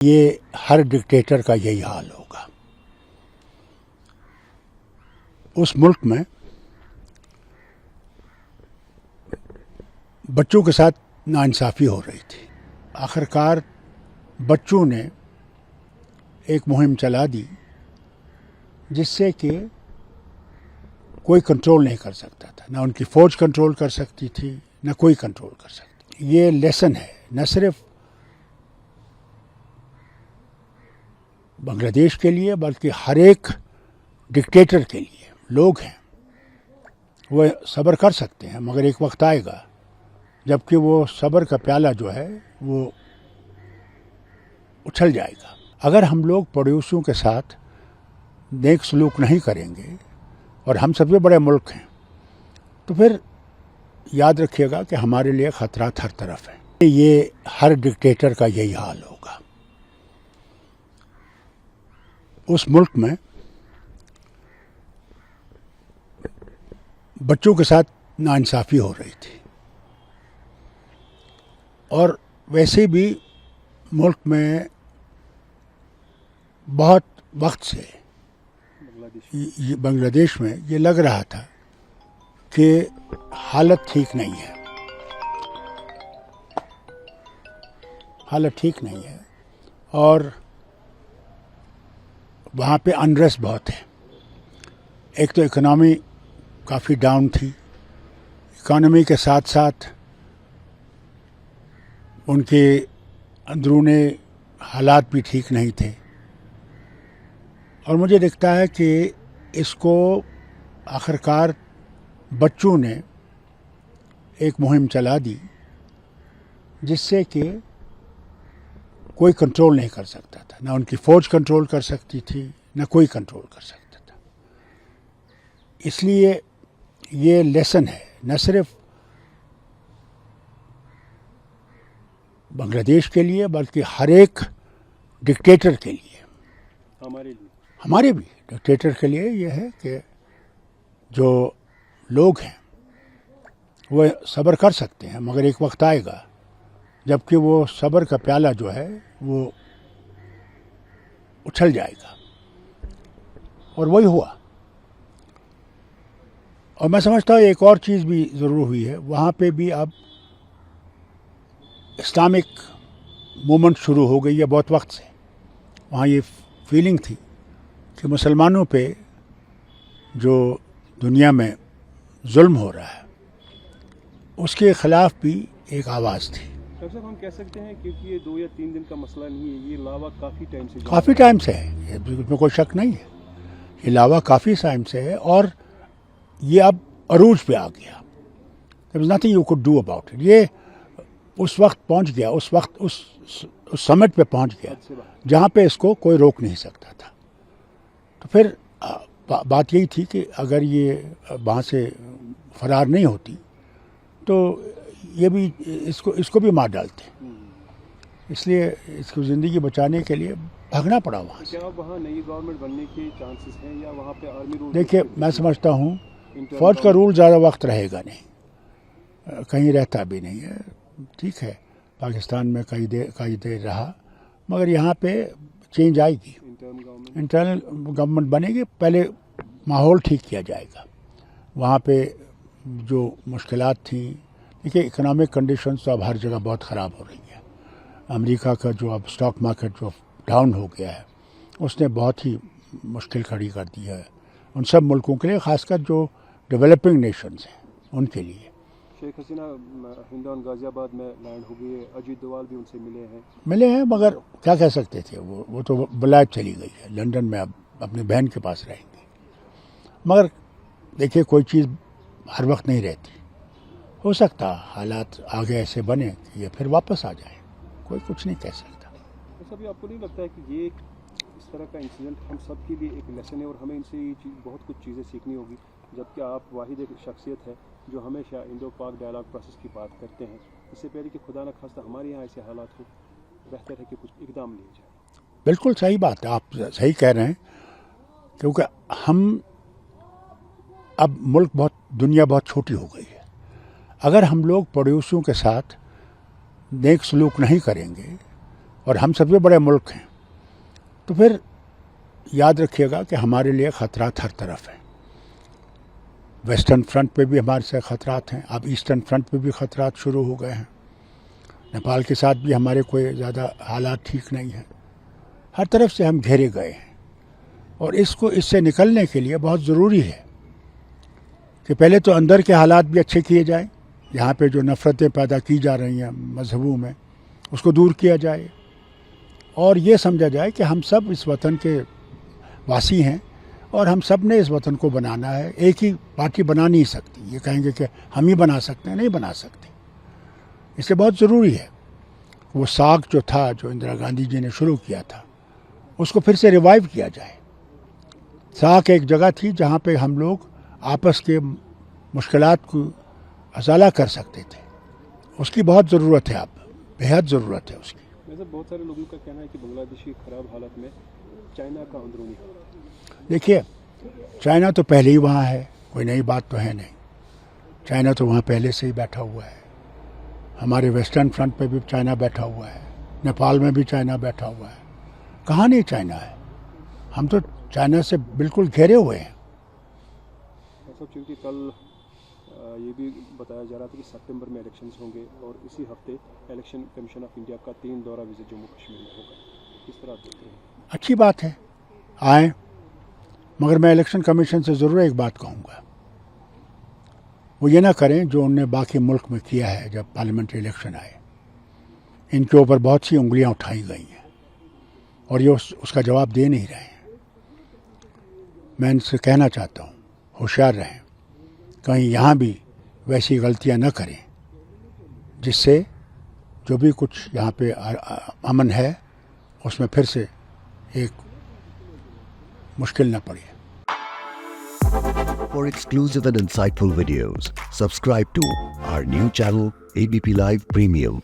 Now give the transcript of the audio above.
یہ ہر ڈکٹیٹر کا یہی حال ہوگا. اس ملک میں بچوں کے ساتھ ناانصافی ہو رہی تھی. آخرکار بچوں نے ایک مہم چلا دی جس سے کہ کوئی کنٹرول نہیں کر سکتا تھا. نہ ان کی فوج کنٹرول کر سکتی تھی، نہ کوئی کنٹرول کر سکتی. یہ لیسن ہے نہ صرف بنگلہ دیش کے لیے بلکہ ہر ایک ڈکٹیٹر کے لیے. لوگ ہیں وہ صبر کر سکتے ہیں مگر ایک وقت آئے گا جبکہ وہ صبر کا پیالہ جو ہے وہ اچھل جائے گا. اگر ہم لوگ پڑوسیوں کے ساتھ نیک سلوک نہیں کریں گے اور ہم سب سے بڑے ملک ہیں تو پھر یاد رکھیے گا کہ ہمارے لیے خطرات ہر طرف ہیں. یہ ہر ڈکٹیٹر کا یہی حال ہوگا. اس ملک میں بچوں کے ساتھ ناانصافی ہو رہی تھی اور ویسے بھی ملک میں بہت وقت سے بنگلہ دیش میں یہ لگ رہا تھا کہ حالت ٹھیک نہیں ہے. حالت ٹھیک نہیں ہے اور وہاں پہ انریسٹ بہت ہے. ایک تو اکنامی کافی ڈاؤن تھی. اکانومی کے ساتھ ساتھ ان کے اندرونی حالات بھی ٹھیک نہیں تھے اور مجھے دکھتا ہے کہ اس کو آخرکار بچوں نے ایک مہم چلا دی جس سے کہ کوئی کنٹرول نہیں کر سکتا تھا. نہ ان کی فوج کنٹرول کر سکتی تھی، نہ کوئی کنٹرول کر سکتا تھا. اس لیے یہ لیسن ہے نہ صرف بنگلہ دیش کے لیے بلکہ ہر ایک ڈکٹیٹر کے لیے. ہمارے بھی ڈکٹیٹر کے لیے یہ ہے کہ جو لوگ ہیں وہ صبر کر سکتے ہیں مگر ایک وقت آئے گا جبکہ وہ صبر کا پیالہ جو ہے وہ اچھل جائے گا. اور وہی ہوا. اور میں سمجھتا ہوں ایک اور چیز بھی ضرور ہوئی ہے. وہاں پہ بھی اب اسلامک موومنٹ شروع ہو گئی ہے بہت وقت سے. وہاں یہ فیلنگ تھی کہ مسلمانوں پہ جو دنیا میں ظلم ہو رہا ہے اس کے خلاف بھی ایک آواز تھی. ڈاکٹر صاحب ہم کہہ سکتے ہیں کیونکہ یہ 2 یا 3 دن کا مسئلہ نہیں ہے، یہ لاوا کافی ٹائم سے ہے. اس میں کوئی شک نہیں ہے. یہ لاوا کافی ٹائم سے ہے اور یہ اب عروج پہ آ گیا. There was nothing you could do about it. یہ اس وقت پہنچ گیا، اس وقت اس سمٹ پہ پہنچ گیا جہاں پہ اس کو کوئی روک نہیں سکتا تھا. تو پھر بات یہی تھی کہ اگر یہ وہاں سے فرار نہیں ہوتی تو یہ بھی اس کو بھی مار ڈالتے. اس لیے اس کو زندگی بچانے کے لیے بھاگنا پڑا وہاں سے. کیا وہاں نئی گورنمنٹ بننے کے چانسز ہیں یا وہاں پہ آرمی رول؟ دیکھیے میں سمجھتا ہوں فوج کا رول زیادہ وقت رہے گا نہیں، کہیں رہتا بھی نہیں ہے. ٹھیک ہے پاکستان میں کئی دیر رہا مگر یہاں پہ چینج آئے گی. انٹرنل گورنمنٹ بنے گی. پہلے ماحول ٹھیک کیا جائے گا. وہاں پہ جو مشکلات تھیں، دیکھیے اکنامک کنڈیشنز تو اب ہر جگہ بہت خراب ہو رہی ہیں. امریکہ کا جو اب اسٹاک مارکیٹ جو ڈاؤن ہو گیا ہے اس نے بہت ہی مشکل کھڑی کر دی ہے ان سب ملکوں کے لیے، خاص کر جو ڈیولپنگ نیشنز ہیں ان کے لیے. شیخ حسینہ ہندون غازی آباد میں لینڈ ہو گئی ہے، اجیت دوال بھی ان سے ملے ہیں مگر کیا کہہ سکتے تھے. وہ تو بلائب چلی گئی ہے لنڈن میں، اب اپنے بہن کے پاس رہیں گی. مگر دیکھیے کوئی چیز ہر وقت نہیں رہتی. ہو سکتا حالات آگے ایسے بنے کہ یہ پھر واپس آ جائیں. کوئی کچھ نہیں کہہ سکتا. سب آپ کو نہیں لگتا ہے کہ یہ اس طرح کا انسیڈنٹ ہم سب کے لیے ایک لیسن ہے اور ہمیں ان سے یہ چیز بہت کچھ چیزیں سیکھنی ہوگی، جبکہ آپ واحد ایک شخصیت ہے جو ہمیشہ انڈو پاک ڈائلاگ پروسیس کی بات کرتے ہیں. اس سے پہلے کہ خدا نہ خواستہ ہمارے یہاں ایسے حالات ہو، بہتر ہے کہ کچھ اقدام لیے جائے. بالکل صحیح بات ہے، آپ صحیح کہہ رہے ہیں. کیونکہ ہم اب دنیا بہت چھوٹی ہو گئی ہے. اگر ہم لوگ پڑوسیوں کے ساتھ نیک سلوک نہیں کریں گے اور ہم سب سے بڑے ملک ہیں، تو پھر یاد رکھیے گا کہ ہمارے لیے خطرات ہر طرف ہیں. ویسٹرن فرنٹ پہ بھی ہمارے سے خطرات ہیں، اب ایسٹرن فرنٹ پہ بھی خطرات شروع ہو گئے ہیں. نیپال کے ساتھ بھی ہمارے کوئی زیادہ حالات ٹھیک نہیں ہیں. ہر طرف سے ہم گھیرے گئے ہیں، اور اس سے نکلنے کے لیے بہت ضروری ہے کہ پہلے تو اندر کے حالات بھی اچھے کیے جائیں. یہاں پہ جو نفرتیں پیدا کی جا رہی ہیں مذہبوں میں، اس کو دور کیا جائے، اور یہ سمجھا جائے کہ ہم سب اس وطن کے واسی ہیں اور ہم سب نے اس وطن کو بنانا ہے. ایک ہی پارٹی بنا نہیں سکتی. یہ کہیں گے کہ ہم ہی بنا سکتے ہیں، نہیں بنا سکتے. اس لیے بہت ضروری ہے وہ ساکھ جو تھا، جو اندرا گاندھی جی نے شروع کیا تھا، اس کو پھر سے ریوائیو کیا جائے. ساکھ ایک جگہ تھی جہاں پہ ہم لوگ آپس کے مشکلات کو ازالہ کر سکتے تھے. اس کی بہت ضرورت ہے، اب بہت ضرورت ہے اس کی. ویسے بہت سارے لوگوں کا کہنا ہے کہ بنگلہ دیش کی خراب حالت میں چائنا کا اندرونی ہے. دیکھیے، چائنا تو پہلے ہی وہاں ہے، کوئی نئی بات تو ہے نہیں. چائنا تو وہاں پہلے سے ہی بیٹھا ہوا ہے. ہمارے ویسٹرن فرنٹ پہ بھی چائنا بیٹھا ہوا ہے، نیپال میں بھی چائنا بیٹھا ہوا ہے. کہاں نہیں چائنا ہے؟ ہم تو چائنا سے بالکل گھیرے ہوئے ہیں. چونکہ کل یہ بھی بتایا جا رہا تھا کہ سپٹمبر میں الیکشنز ہوں گے، اور اسی ہفتے الیکشن کمیشن آف انڈیا کا 3 دورہ وزٹ جموں کشمیر میں ہوگا. کس طرح دیکھ رہے ہیں؟ اچھی بات ہے، آئیں. مگر میں الیکشن کمیشن سے ضرور ایک بات کہوں گا، وہ یہ نہ کریں جو انہوں نے باقی ملک میں کیا ہے. جب پارلیمنٹری الیکشن آئے، ان کے اوپر بہت سی انگلیاں اٹھائی گئی ہیں، اور یہ اس کا جواب دے نہیں رہے ہیں. میں ان سے کہنا چاہتا ہوں، ہوشیار رہیں، کہیں یہاں بھی ویسی غلطیاں نہ کریں جس سے جو بھی کچھ یہاں پہ امن ہے اس میں پھر سے ایک مشکل نہ پڑے. For exclusive and insightful videos, subscribe to our new channel ABP Live Premium.